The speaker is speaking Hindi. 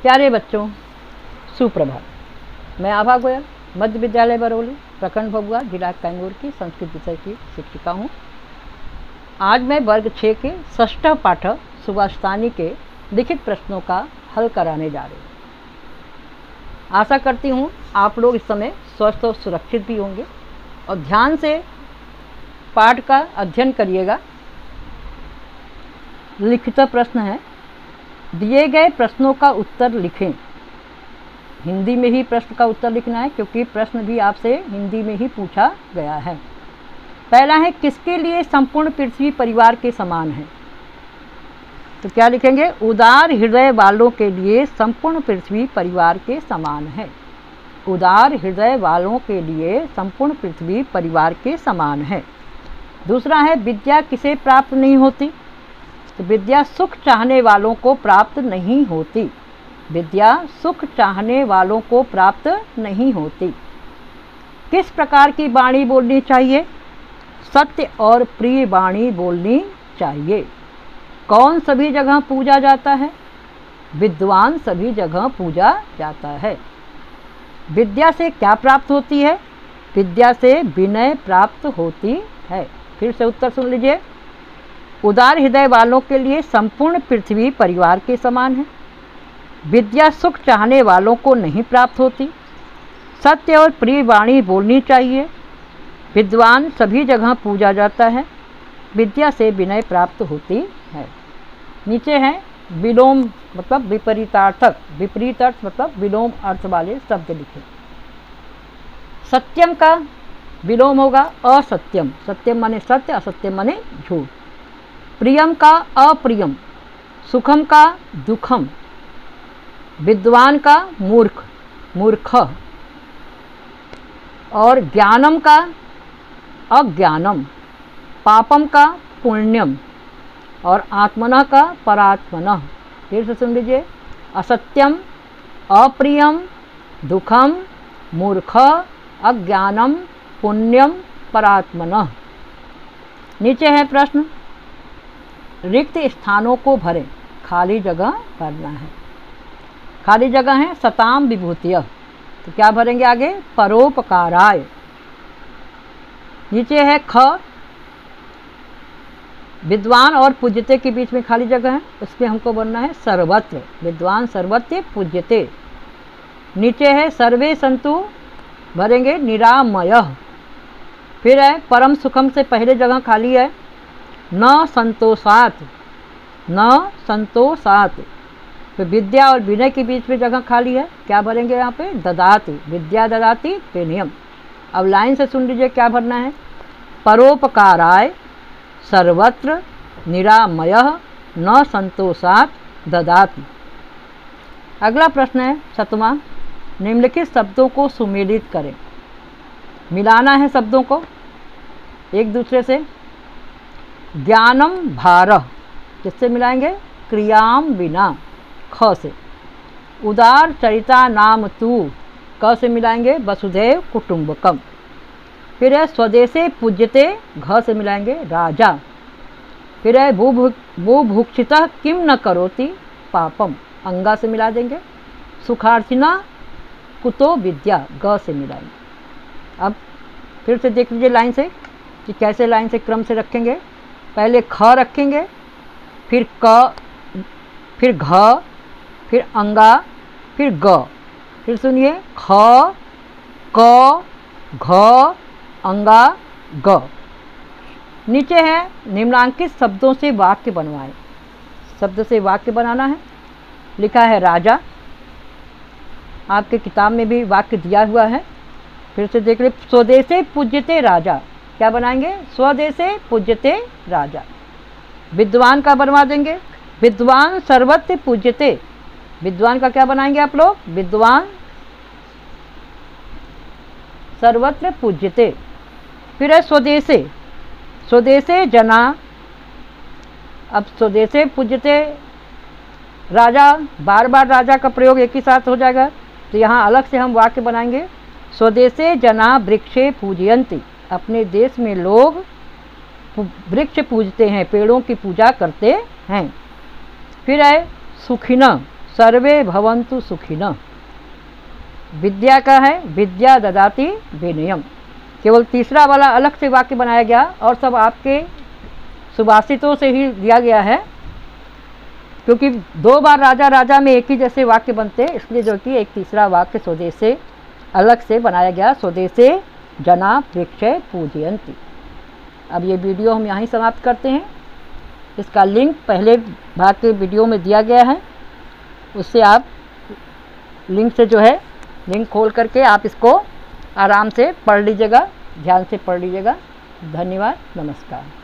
प्यारे बच्चों, सुप्रभात। मैं आभा गोयल, मध्य विद्यालय बरौली, प्रखंड भभुआ, जिला कैमूर की संस्कृत विषय की शिक्षिका हूँ। आज मैं वर्ग 6 के षष्ठ पाठक सुभाषितानी के लिखित प्रश्नों का हल कराने जा रही हूँ। आशा करती हूँ आप लोग इस समय स्वस्थ और सुरक्षित भी होंगे और ध्यान से पाठ का अध्ययन करिएगा। लिखित प्रश्न है, दिए गए प्रश्नों का उत्तर लिखें। हिंदी में ही प्रश्न का उत्तर लिखना है क्योंकि प्रश्न भी आपसे हिंदी में ही पूछा गया है। पहला है, किसके लिए संपूर्ण पृथ्वी परिवार के समान है? तो क्या लिखेंगे? उदार हृदय वालों के लिए संपूर्ण पृथ्वी परिवार के समान है। उदार हृदय वालों के लिए संपूर्ण पृथ्वी परिवार के समान है। दूसरा है, विद्या किसे प्राप्त नहीं होती? तो विद्या सुख चाहने वालों को प्राप्त नहीं होती। विद्या सुख चाहने वालों को प्राप्त नहीं होती। किस प्रकार की वाणी बोलनी चाहिए? सत्य और प्रिय वाणी बोलनी चाहिए। कौन सभी जगह पूजा जाता है? विद्वान सभी जगह पूजा जाता है। विद्या से क्या प्राप्त होती है? विद्या से विनय प्राप्त होती है। फिर से उत्तर सुन लीजिए। उदार हृदय वालों के लिए संपूर्ण पृथ्वी परिवार के समान है। विद्या सुख चाहने वालों को नहीं प्राप्त होती। सत्य और प्रिय वाणी बोलनी चाहिए। विद्वान सभी जगह पूजा जाता है। विद्या से विनय प्राप्त होती है। नीचे है विलोम मतलब विपरीतार्थक। विपरीत अर्थ मतलब विलोम अर्थ वाले शब्द लिखे। सत्यम का विलोम होगा असत्यम। सत्यम माने सत्य, असत्यम माने झूठ। प्रियम का अप्रियम। सुखम का दुखम। विद्वान का मूर्ख, मूर्ख। और ज्ञानम का अज्ञानम। पापम का पुण्यम और आत्मनः का परात्मनः। फिर से सुन लीजिए। असत्यम, अप्रियम, दुखम, मूर्ख, अज्ञानम, पुण्यम, परात्मनः। नीचे है प्रश्न, रिक्त स्थानों को भरें। खाली जगह भरना है। खाली जगह है सताम विभूतियः। तो क्या भरेंगे आगे? परोपकाराय। नीचे है ख, विद्वान और पूज्यते के बीच में खाली जगह है, उसमें हमको बनना है सर्वत्र। विद्वान सर्वत्र पूज्यते। नीचे है सर्वे सन्तु, भरेंगे निरामयः। फिर है परम सुखम से पहले जगह खाली है न संतोषात। न संतोषात। तो विद्या और विनय के बीच में जगह खाली है, क्या भरेंगे यहाँ पे? ददाति। विद्या ददाति पेनियम। अब लाइन से सुन लीजिए क्या भरना है। परोपकाराय सर्वत्र निरामयः न संतोषात ददाति। अगला प्रश्न है 7वां, निम्नलिखित शब्दों को सुमेलित करें। मिलाना है शब्दों को एक दूसरे से। ज्ञानम भारः, किससे मिलाएंगे? क्रियाम विना, ख से। उदार चरिता नाम तू, क से मिलाएंगे वसुधैव कुटुंबकम। फिर है स्वदेशे पूज्यते, घ से मिलाएंगे राजा। फिर है बुभुक्षितः किम न करोति पापम, अंगा से मिला देंगे। सुखार्थिना कुतो विद्या, ग से मिलाएंगे। अब फिर से देख लीजिए लाइन से कि कैसे लाइन से क्रम से रखेंगे। पहले ख रखेंगे, फिर क, फिर घ, फिर अंगा, फिर ग। फिर सुनिए, ख, क, घ, अंगा, ग। नीचे है निम्नांकित शब्दों से वाक्य बनवाएं। शब्द से वाक्य बनाना है। लिखा है राजा, आपके किताब में भी वाक्य दिया हुआ है। फिर से देख ले, स्वदेशे पूज्यते राजा, क्या बनाएंगे? स्वदेशे पूज्यते राजा। विद्वान का बनवा देंगे, विद्वान सर्वत्र पूज्यते। विद्वान का क्या बनाएंगे आप लोग? विद्वान सर्वत्र पूज्यते। फिर है स्वदेशे, स्वदेशे जना। अब स्वदेशे पूज्यते राजा, बार बार राजा का प्रयोग एक ही साथ हो जाएगा, तो यहाँ अलग से हम वाक्य बनाएंगे। स्वदेशे जना वृक्षे पूजयन्ति, अपने देश में लोग वृक्ष पूजते हैं, पेड़ों की पूजा करते हैं। फिर है सुखिना, सर्वे भवन्तु सुखिनः। विद्या का है विद्या ददाति विनयम, केवल तीसरा वाला अलग से वाक्य बनाया गया और सब आपके सुभाषितों से ही दिया गया है, क्योंकि 2 बार राजा राजा में एक ही जैसे वाक्य बनते हैं, इसलिए जो कि एक तीसरा वाक्य स्वदेशे अलग से बनाया गया, स्वदेशे जना वृक्षे पूजयन्ति। अब ये वीडियो हम यहाँ ही समाप्त करते हैं। इसका लिंक पहले भाग के वीडियो में दिया गया है, उससे आप लिंक से जो है लिंक खोल करके आप इसको आराम से पढ़ लीजिएगा, ध्यान से पढ़ लीजिएगा। धन्यवाद, नमस्कार।